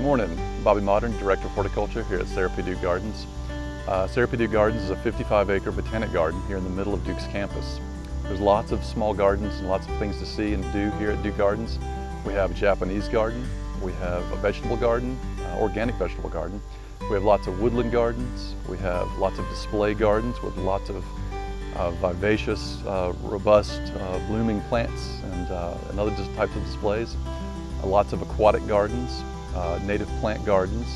morning. Bobby Modern, Director of Horticulture here at Sarah P. Duke Gardens. Sarah P. Duke Gardens is a 55-acre botanic garden here in the middle of Duke's campus. There's lots of small gardens and lots of things to see and do here at Duke Gardens. We have a Japanese garden, we have a vegetable garden, organic vegetable garden. We have lots of woodland gardens, we have lots of display gardens with lots of vivacious, robust, blooming plants and other types of displays. Lots of aquatic gardens, native plant gardens.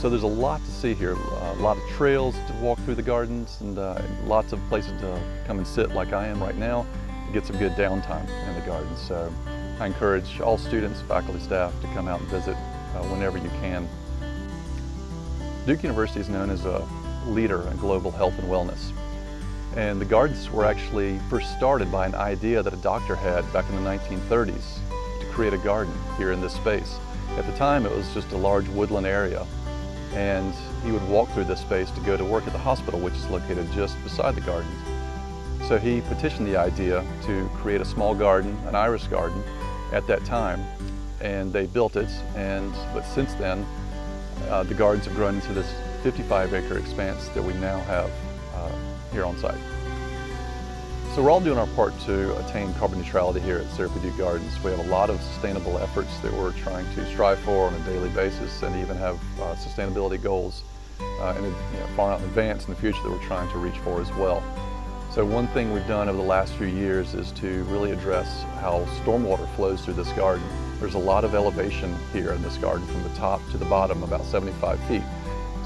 So there's a lot to see here, a lot of trails to walk through the gardens and lots of places to come and sit like I am right now and get some good downtime in the gardens. So I encourage all students, faculty, staff to come out and visit whenever you can. Duke University is known as a leader in global health and wellness. And the gardens were actually first started by an idea that a doctor had back in the 1930s to create a garden here in this space. At the time it was just a large woodland area, and he would walk through this space to go to work at the hospital, which is located just beside the gardens. So he petitioned the idea to create a small garden, an iris garden, at that time, and they built it. But since then, the gardens have grown into this 55-acre expanse that we now have here on site. So we're all doing our part to attain carbon neutrality here at Sarah P. Duke Gardens. We have a lot of sustainable efforts that we're trying to strive for on a daily basis, and even have sustainability goals far out in advance in the future that we're trying to reach for as well. So one thing we've done over the last few years is to really address how stormwater flows through this garden. There's a lot of elevation here in this garden from the top to the bottom, about 75 feet.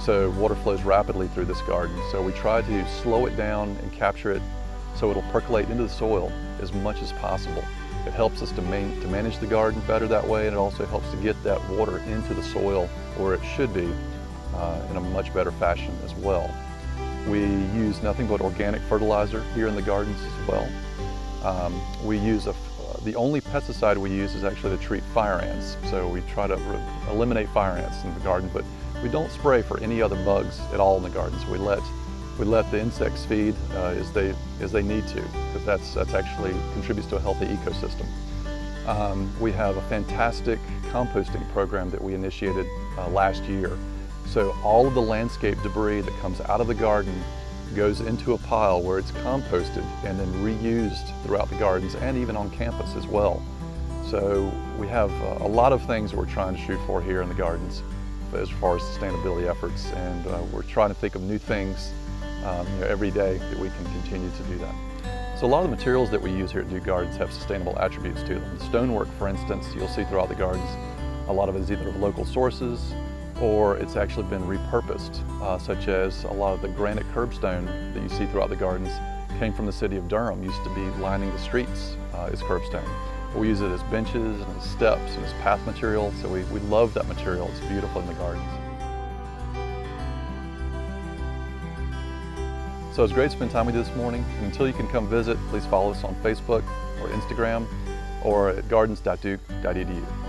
So water flows rapidly through this garden. So we try to slow it down and capture it so it'll percolate into the soil as much as possible. It helps us to manage the garden better that way, and it also helps to get that water into the soil where it should be in a much better fashion as well. We use nothing but organic fertilizer here in the gardens as well. The only pesticide we use is actually to treat fire ants. So we try to eliminate fire ants in the garden, but we don't spray for any other bugs at all in the gardens. We let the insects feed as they need to, because that's actually contributes to a healthy ecosystem. We have a fantastic composting program that we initiated last year. So all of the landscape debris that comes out of the garden goes into a pile where it's composted and then reused throughout the gardens and even on campus as well. So we have a lot of things that we're trying to shoot for here in the gardens as far as sustainability efforts, and we're trying to think of new things every day that we can continue to do that. So a lot of the materials that we use here at Duke Gardens have sustainable attributes to them. The stonework, for instance, you'll see throughout the gardens, a lot of it is either local sources or it's actually been repurposed, such as a lot of the granite curbstone that you see throughout the gardens came from the city of Durham, used to be lining the streets as curbstone. We use it as benches and as steps and as path material, so we love that material. It's beautiful in the gardens. So it's great to spend time with you this morning. And until you can come visit, please follow us on Facebook or Instagram or at gardens.duke.edu.